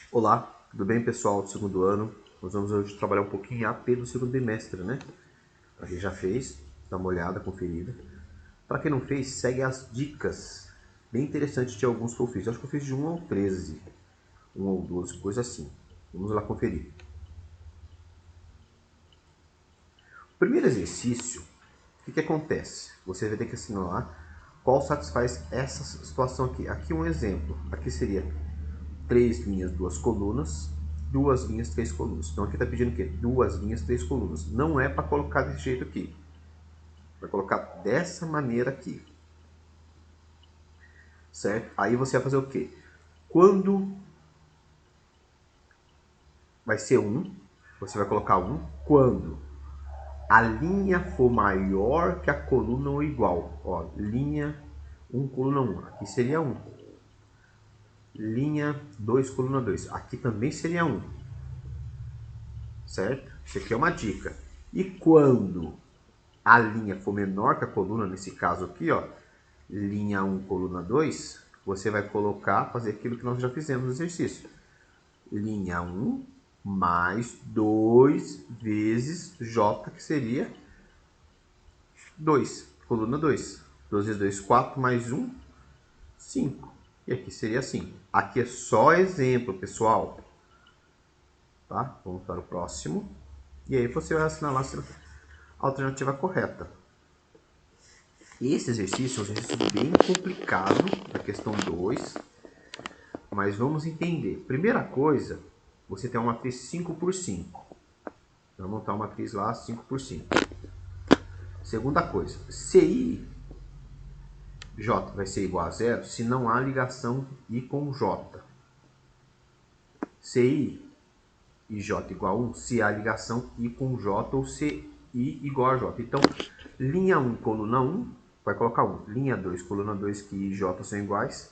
Olá, tudo bem, pessoal do segundo ano? Nós vamos hoje trabalhar um pouquinho em AP do segundo bimestre, né? Para quem já fez, dá uma olhada, conferida. Para quem não fez, segue as dicas bem interessantes de alguns que eu fiz. Eu acho que eu fiz de 1 ao 13, 1 ou 12, coisa assim. Vamos lá conferir. O primeiro exercício, o que acontece? Você vai ter que assinalar qual satisfaz essa situação aqui. Aqui um exemplo. Aqui seria 3 linhas, 2 colunas, 2 linhas, 3 colunas. Então aqui está pedindo o quê? 2 linhas, 3 colunas. Não é para colocar desse jeito aqui. Vai colocar dessa maneira aqui. Certo? Aí você vai fazer o quê? Quando vai ser 1, você vai colocar 1. Quando a linha for maior que a coluna ou igual. Ó, linha 1, coluna 1. Aqui seria 1. Linha 2, coluna 2. Aqui também seria 1. Certo? Isso aqui é uma dica. E quando a linha for menor que a coluna, nesse caso aqui, ó, linha 1, coluna 2, você vai colocar, fazer aquilo que nós já fizemos no exercício. Linha 1 mais 2 vezes J, que seria 2, coluna 2. 2 vezes 2, 4, mais 1, 5. E aqui seria assim. Aqui é só exemplo, pessoal. Tá? Vamos para o próximo. E aí você vai assinalar a alternativa correta. Esse exercício é um exercício bem complicado, da questão 2, mas vamos entender. Primeira coisa, você tem uma matriz 5 por 5. Vai montar uma matriz lá 5 por 5. Segunda coisa, CI J vai ser igual a zero se não há ligação I com J. CI e J igual a 1 se há ligação I com J ou CI igual a J. Então, linha 1, coluna 1, vai colocar 1. Linha 2, coluna 2, que I e J são iguais,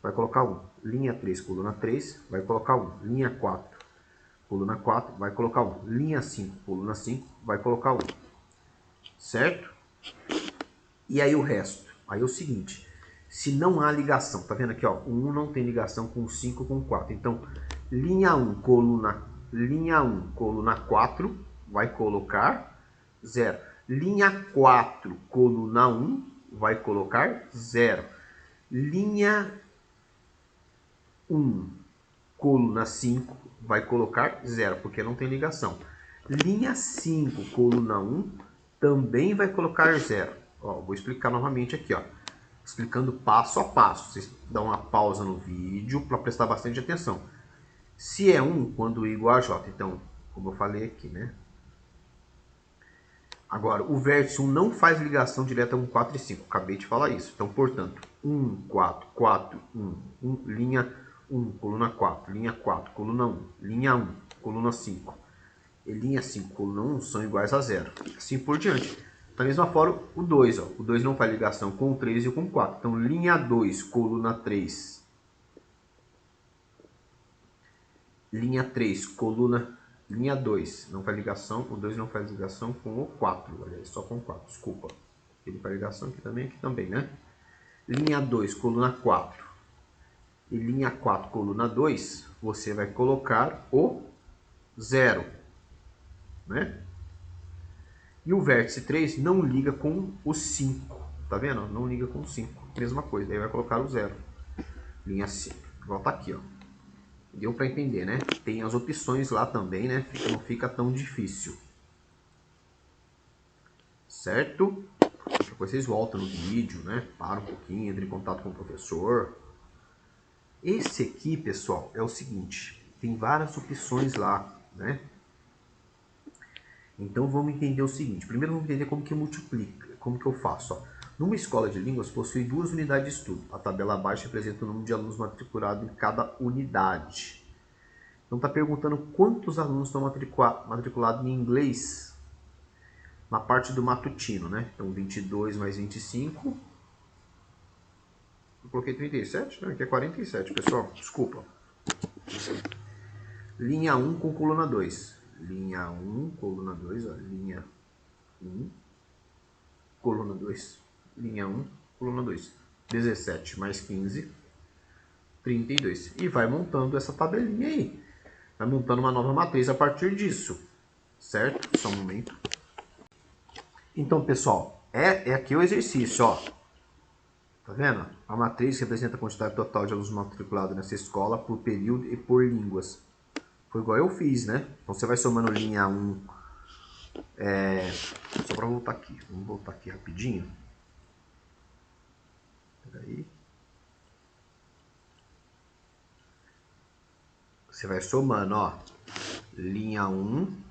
vai colocar 1. Linha 3, coluna 3, vai colocar 1. Linha 4, coluna 4, vai colocar 1. Linha 5, coluna 5, vai colocar 1. Certo? E aí o resto? Aí é o seguinte, se não há ligação, tá vendo aqui, ó, o 1 não tem ligação com o 5 com o 4. Então, linha 1, coluna 4, vai colocar 0. Linha 4, coluna 1, vai colocar 0. Linha 1, coluna 5, vai colocar 0, porque não tem ligação. Linha 5, coluna 1, também vai colocar 0. Ó, vou explicar novamente aqui, ó, explicando passo a passo. Vocês dão uma pausa no vídeo para prestar bastante atenção. Se é 1, quando I igual a J, então, como eu falei aqui, né? Agora, o vértice 1 não faz ligação direta com 4 e 5. Acabei de falar isso. Então, portanto, 1, 4, 4, 1, linha 1, coluna 4, linha 4, coluna 1, linha 1, coluna 5 e linha 5, coluna 1 são iguais a 0. Assim por diante. Da mesma forma, o 2. Ó, o 2 não faz ligação com o 3 e com o 4. Então, linha 2, coluna 3, linha 3, coluna... Linha 2 não faz ligação, o 2 não faz ligação com o 4, aliás, só com o 4, desculpa. Ele faz ligação aqui também, né? Linha 2, coluna 4 e linha 4, coluna 2, você vai colocar o 0, né? E o vértice 3 não liga com o 5, tá vendo? Não liga com o 5, mesma coisa, aí vai colocar o 0. Linha 5, volta aqui, ó. Deu para entender, né? Tem as opções lá também, né? Não fica tão difícil. Certo? Depois vocês voltam no vídeo, né? Para um pouquinho, entre em contato com o professor. Esse aqui, pessoal, é o seguinte. Tem várias opções lá, né? Então vamos entender o seguinte. Primeiro vamos entender como que multiplica, como que eu faço. Ó. Numa escola de línguas possui 2 unidades de estudo. A tabela abaixo representa o número de alunos matriculados em cada unidade. Então está perguntando quantos alunos estão matriculados em inglês na parte do matutino, né? Então 22 mais 25. Eu coloquei 37? Não, aqui é 47, pessoal. Desculpa. Linha 1 com coluna 2. Linha 1, coluna 2, ó. Linha 1, coluna 2. Linha 1, coluna 2. 17 mais 15. 32. E vai montando essa tabelinha aí. Vai montando uma nova matriz a partir disso. Certo? Só um momento. Então, pessoal, é aqui o exercício, ó. Tá vendo? A matriz representa a quantidade total de alunos matriculados nessa escola por período e por línguas. Foi igual eu fiz, né? Então você vai somando linha 1. Só para voltar aqui. Vamos voltar aqui rapidinho. Peraí. Você vai somando, ó. Linha 1.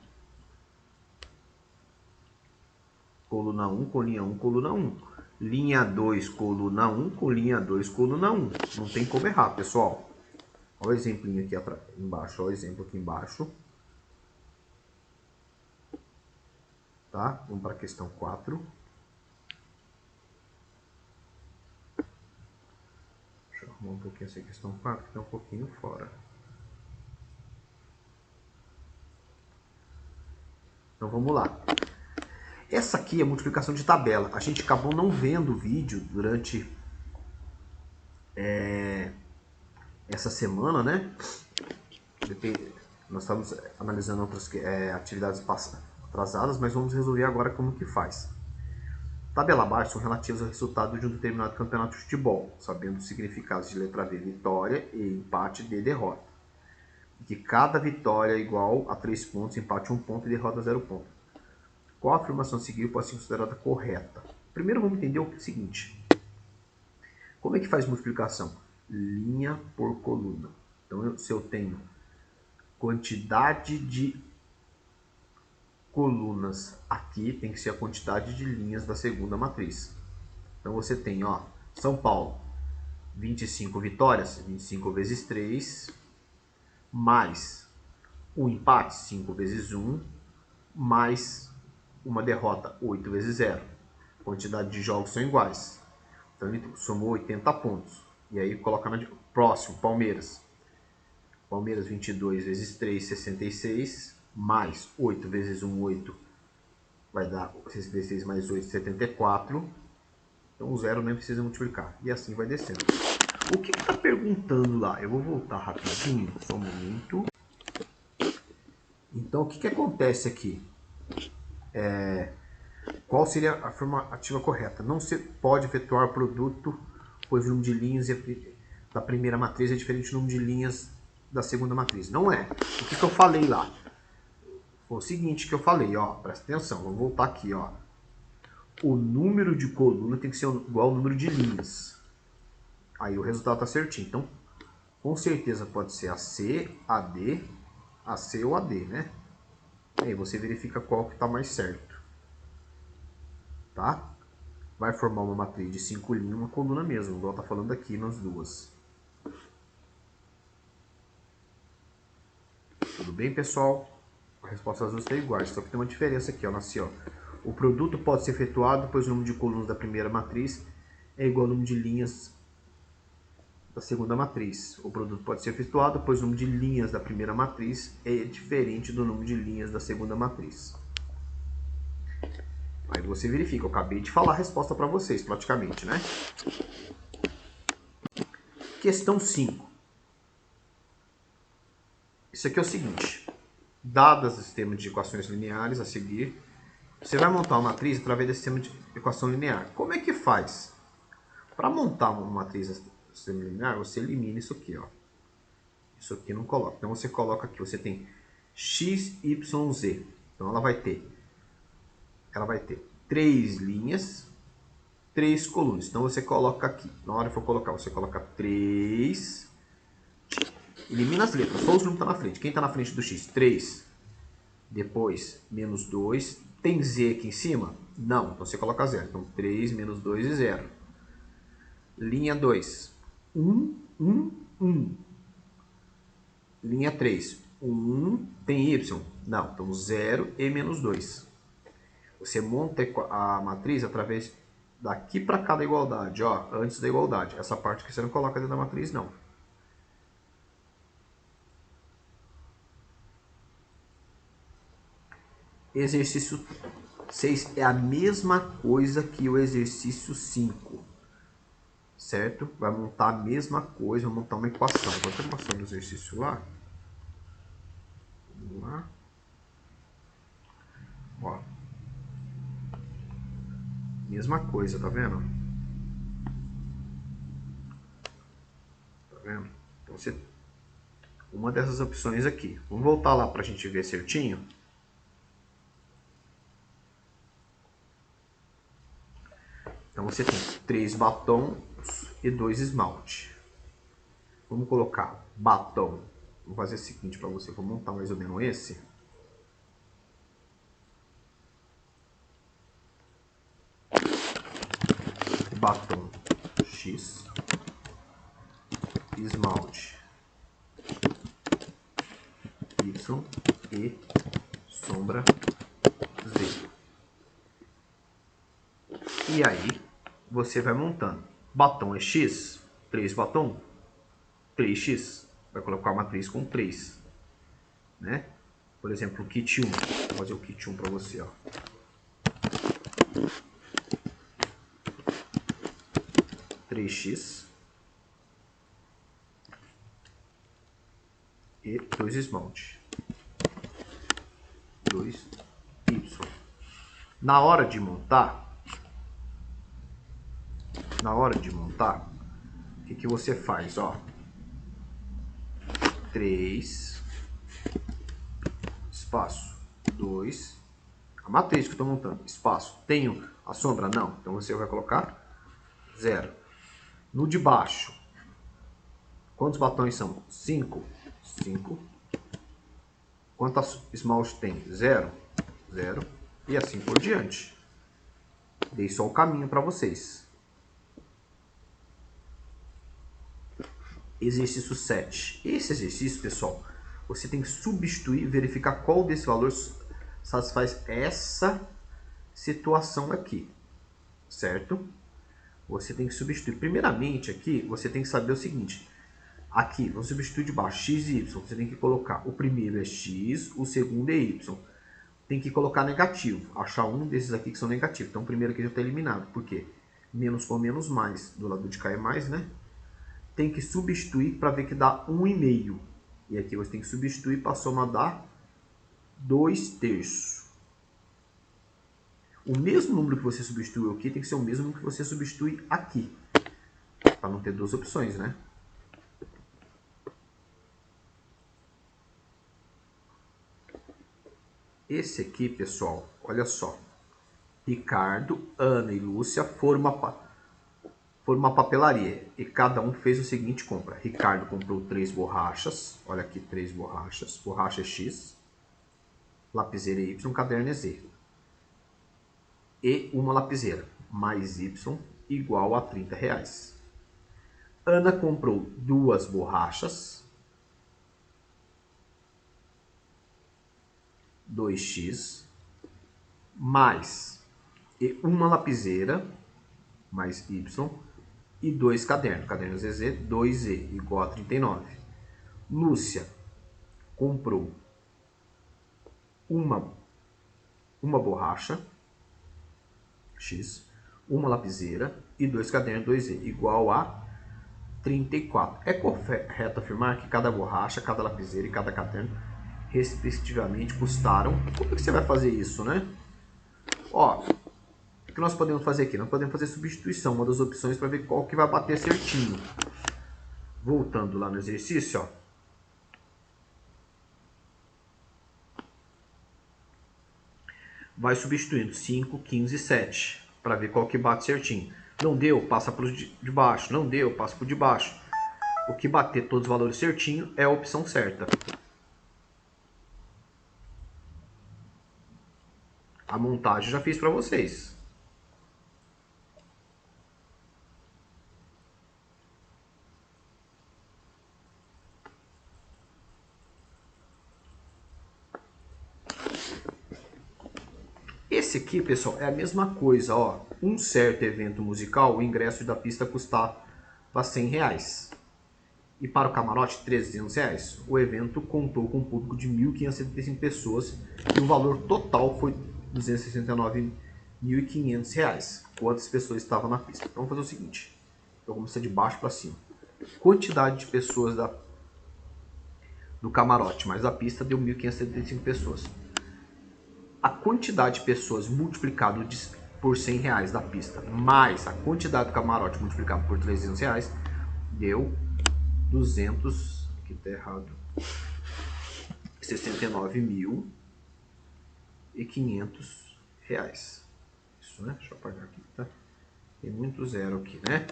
Coluna 1 com linha 1, coluna 1. Linha 2, coluna 1 com linha 2, coluna 1. Não tem como errar, pessoal. Olha o exemplinho aqui embaixo. Olha o exemplo aqui embaixo. Tá? Vamos para a questão 4. Deixa eu arrumar um pouquinho essa questão 4, que está um pouquinho fora. Então vamos lá. Essa aqui é a multiplicação de tabela. A gente acabou não vendo o vídeo durante essa semana, né? Nós estamos analisando outras atividades atrasadas, mas vamos resolver agora como que faz. Tabela abaixo são relativas ao resultado de um determinado campeonato de futebol, sabendo os significados de letra V, vitória, e empate, D, derrota. Que cada vitória é igual a 3 pontos, empate 1 ponto e derrota 0 ponto. Qual a afirmação a seguir pode ser considerada correta? Primeiro vamos entender o seguinte. Como é que faz multiplicação? Linha por coluna. Então, se eu tenho quantidade de colunas aqui, tem que ser a quantidade de linhas da segunda matriz. Então, você tem, ó, São Paulo, 25 vitórias, 25 vezes 3, mais o empate, 5 vezes 1, mais uma derrota, 8 vezes 0. A quantidade de jogos são iguais. Então, ele somou 80 pontos. E aí, coloca na próximo, Palmeiras. Palmeiras, 22 vezes 3, 66, mais 8 vezes 1, 8, vai dar 66 mais 8, 74. Então o zero nem precisa multiplicar. E assim vai descendo. O que está perguntando lá? Eu vou voltar rapidinho, só um momento. Então o que acontece aqui? Qual seria a afirmativa correta? Não se pode efetuar produto, pois o número de linhas da primeira matriz é diferente do número de linhas da segunda matriz. Não é. O que eu falei lá? Foi o seguinte que eu falei, ó, presta atenção, vamos voltar aqui, ó. O número de coluna tem que ser igual ao número de linhas. Aí o resultado está certinho. Então, com certeza pode ser a C, a D, a C ou a D, né? Aí você verifica qual que está mais certo. Tá? Vai formar uma matriz de 5 linhas, uma coluna mesmo, igual tá falando aqui nas duas. Tudo bem, pessoal? A resposta das duas está igual, só que tem uma diferença aqui, ó, nasci, ó. O produto pode ser efetuado, pois o número de colunas da primeira matriz é igual ao número de linhas da segunda matriz. O produto pode ser efetuado, pois o número de linhas da primeira matriz é diferente do número de linhas da segunda matriz. Aí você verifica, eu acabei de falar a resposta para vocês, praticamente, né? Questão 5. Isso aqui é o seguinte. Dadas o sistema de equações lineares a seguir, você vai montar uma matriz através desse sistema de equação linear. Como é que faz? Para montar uma matriz do sistema linear, você elimina isso aqui, ó. Isso aqui não coloca. Então você coloca aqui, você tem x, y, z. Então ela vai ter 3 linhas, 3 colunas. Então você coloca aqui, na hora que for colocar, você coloca 3, elimina as letras, só os números que estão na frente. Quem está na frente do x? 3. Depois, menos 2. Tem z aqui em cima? Não, então você coloca 0. Então 3 menos 2 e 0. Linha 2, 1, 1, 1. Linha 3, 1, tem y? Não, então 0 e menos 2. Você monta a matriz através daqui para cá da igualdade, ó, antes da igualdade. Essa parte que você não coloca dentro da matriz, não. Exercício 6 é a mesma coisa que o exercício 5. certo? Vai montar a mesma coisa, vai montar uma equação. Vou até passar o exercício lá. Vamos lá. Ó. Mesma coisa, tá vendo? Tá vendo? Então você... uma dessas opções aqui. Vamos voltar lá pra gente ver certinho. Então você tem 3 batons e 2 esmalte. Vamos colocar batom. Vou fazer o seguinte para você. Vou montar mais ou menos esse. Batom X. Esmalte Y. E sombra Z. E aí você vai montando. Batom é X. 3 batom. 3x. Vai colocar uma matriz com 3. Né? Por exemplo, o kit 1. Vou fazer o kit 1 para você. Ó. x e 2 esmalte. 2y. Na hora de montar, o que você faz? Ó, 3, espaço, 2, a matriz que eu estou montando, espaço, tenho a sombra? Não, então você vai colocar 0. No de baixo, quantos batons são? 5. 5. Quantos esmalte tem? 0. 0. E assim por diante. Dei só o caminho para vocês. Exercício 7. Esse exercício, pessoal, você tem que substituir e verificar qual desse valor satisfaz essa situação aqui, certo? Você tem que substituir. Primeiramente, aqui, você tem que saber o seguinte. Aqui, vamos substituir de baixo, x e y. Você tem que colocar, o primeiro é x, o segundo é y. Tem que colocar negativo. Achar um desses aqui que são negativos. Então, o primeiro aqui já está eliminado. Por quê? Menos com menos, mais. Do lado de cá é mais, né? Tem que substituir para ver que dá 1,5. E aqui você tem que substituir para a soma dar 2/3. O mesmo número que você substituiu aqui tem que ser o mesmo que você substitui aqui. Para não ter duas opções, né? Esse aqui, pessoal, olha só. Ricardo, Ana e Lúcia foram uma papelaria e cada um fez o seguinte compra. Ricardo comprou 3 borrachas, olha aqui 3 borrachas, borracha X, lapiseira Y, caderno Z. E uma lapiseira, mais Y, igual a R$30. Ana comprou 2 borrachas, 2x, mais e uma lapiseira, mais Y, e 2 cadernos, caderno ZZ, 2Z, igual a 39. Lúcia comprou uma borracha, X, uma lapiseira e 2 cadernos 2Z, igual a 34. É correto afirmar que cada borracha, cada lapiseira e cada caderno, respectivamente, custaram... Como é que você vai fazer isso, né? Ó, o que nós podemos fazer aqui? Nós podemos fazer substituição, uma das opções para ver qual que vai bater certinho. Voltando lá no exercício, ó. Vai substituindo 5, 15 e 7 para ver qual que bate certinho. Não deu, passa para os de baixo. Não deu, passa para o de baixo. O que bater todos os valores certinho é a opção certa. A montagem eu já fiz para vocês. Esse aqui, pessoal, é a mesma coisa, ó. Um certo evento musical, o ingresso da pista custava R$100. E para o camarote, R$300. O evento contou com um público de 1.575 pessoas e o valor total foi R$269.500. Quantas pessoas estavam na pista? Então vamos fazer o seguinte. Então vamos começar de baixo para cima. Quantidade de pessoas do camarote, mais a pista deu 1.575 pessoas. A quantidade de pessoas multiplicado por R$100 da pista, mais a quantidade do camarote multiplicado por R$300, deu 200, aqui tá errado, 69.500 reais. Isso, né? Deixa eu apagar aqui, tá? Tem muito zero aqui, né?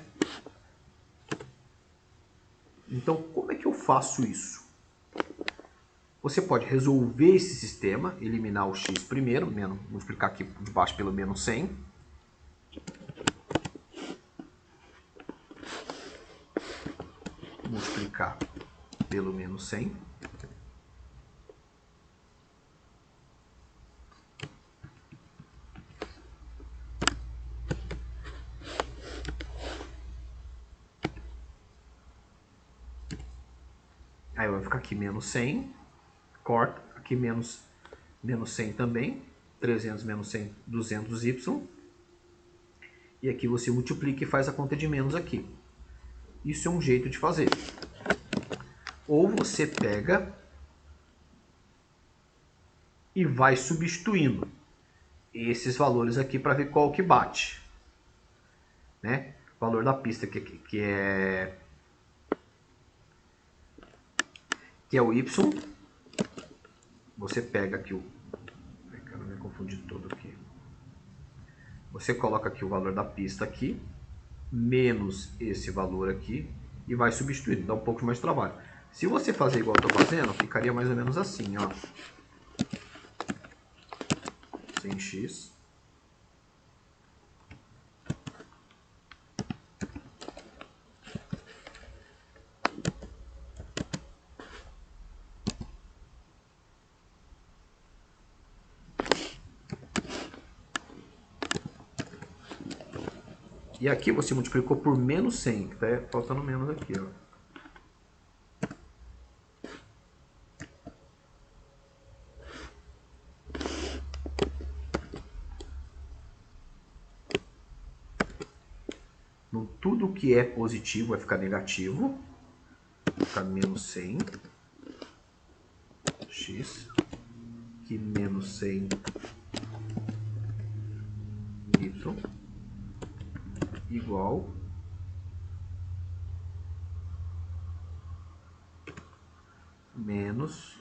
Então, como é que eu faço isso? Você pode resolver esse sistema, eliminar o x primeiro, multiplicar aqui de baixo pelo menos 100. Multiplicar pelo menos 100. Aí vai ficar aqui menos 100, corta, aqui menos 100 também, 300 menos 100, 200y. E aqui você multiplica e faz a conta de menos aqui. Isso é um jeito de fazer. Ou você pega e vai substituindo esses valores aqui para ver qual que bate. Né? O valor da pista que é o y. Você pega aqui o... Ai, cara, me confundi todo aqui. Você coloca aqui o valor da pista aqui, menos esse valor aqui, e vai substituindo. Dá um pouco mais de trabalho. Se você fazer igual eu estou fazendo, ficaria mais ou menos assim, ó. 100x e aqui você multiplicou por menos 100, que está faltando menos aqui, ó. Então, tudo que é positivo vai ficar negativo, vai ficar menos 100 x, que menos 100 y, igual menos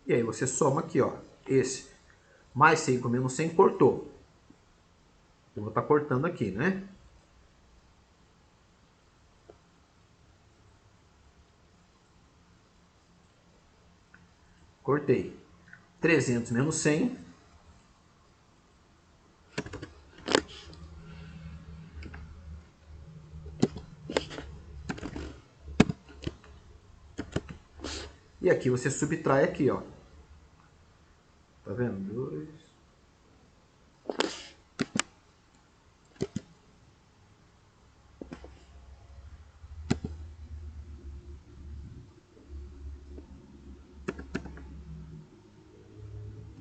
e aí você soma aqui, ó, esse mais 100 com menos 100 cortou. Eu vou estar cortando aqui, né? Cortei. 300 menos 100. E aqui você subtrai aqui, ó. Tá vendo? 2.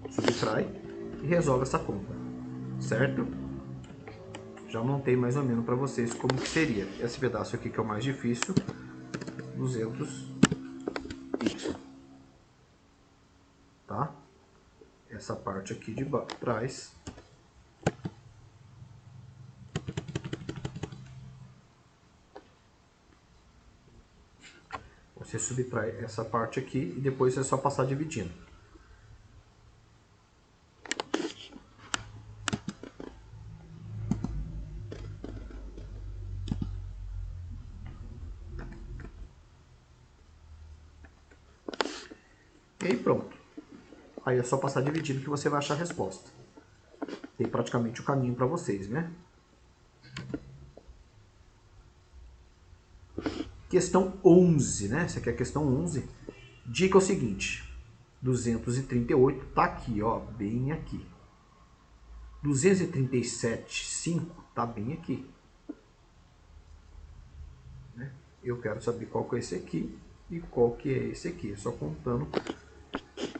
Subtrai e resolve essa conta, certo? Já montei mais ou menos para vocês como que seria. Esse pedaço aqui que é o mais difícil, 200y, tá? Essa parte aqui de trás, você subtrai essa parte aqui e depois é só passar dividindo. E aí pronto. Aí é só passar dividindo que você vai achar a resposta. Tem praticamente o caminho para vocês, né? Questão 11, né? Essa aqui é a questão 11. Dica é o seguinte. 238 tá aqui, ó, bem aqui. 237,5 tá bem aqui. Eu quero saber qual que é esse aqui e qual que é esse aqui. Só contando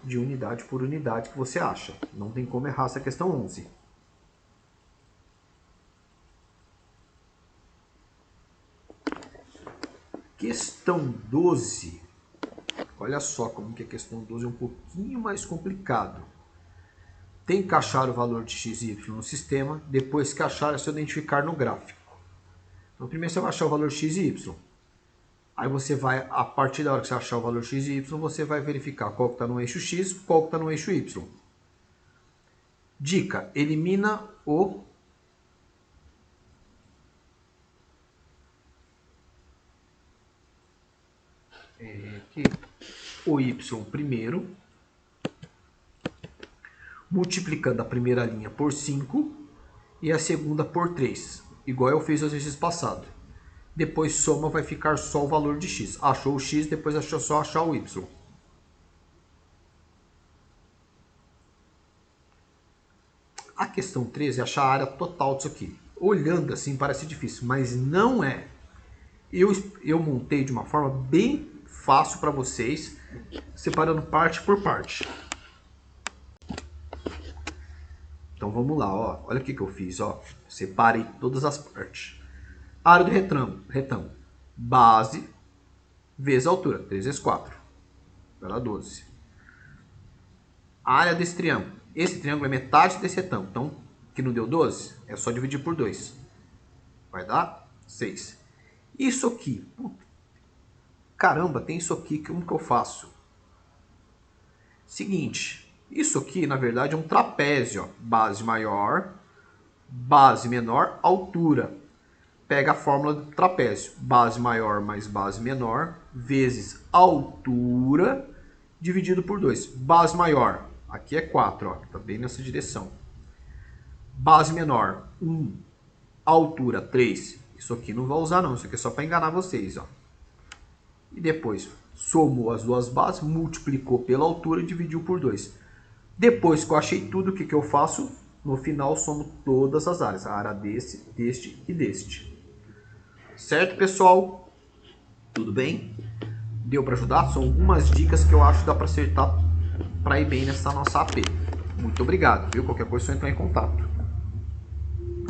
de unidade por unidade que você acha. Não tem como errar essa questão 11. Questão 12. Olha só como que a questão 12 é um pouquinho mais complicado. Tem que achar o valor de x e y no sistema, depois que achar é só identificar no gráfico. Então primeiro você vai achar o valor x e y. Aí você vai, a partir da hora que você achar o valor x e y, você vai verificar qual que está no eixo x e qual que está no eixo y. Dica, elimina o y primeiro, multiplicando a primeira linha por 5 e a segunda por 3, igual eu fiz os vezes passados. Depois soma, vai ficar só o valor de x. Achou o x, depois achou só achar o y. A questão 13 é achar a área total disso aqui. Olhando assim parece difícil, mas não é. Eu montei de uma forma bem fácil para vocês, separando parte por parte. Então vamos lá, ó. Olha o que eu fiz, ó. Separei todas as partes. Área do retângulo. Base vezes a altura, 3 vezes 4. Vai dar 12. A área desse triângulo. Esse triângulo é metade desse retângulo. Então, que não deu 12, é só dividir por 2. Vai dar 6. Isso aqui. Caramba, tem isso aqui. Como que eu faço? Seguinte. Isso aqui, na verdade, é um trapézio. Ó. Base maior, base menor, altura. Pega a fórmula do trapézio. Base maior mais base menor, vezes altura, dividido por 2. Base maior, aqui é 4, ó, tá bem nessa direção. Base menor, 1. Altura, 3. Isso aqui não vou usar não, isso aqui é só para enganar vocês, ó. E depois, somou as duas bases, multiplicou pela altura e dividiu por 2. Depois que eu achei tudo, o que eu faço? No final, somo todas as áreas. A área deste e deste. Certo, pessoal? Tudo bem? Deu para ajudar? São algumas dicas que eu acho que dá para acertar para ir bem nessa nossa AP. Muito obrigado, viu? Qualquer coisa é só entrar em contato.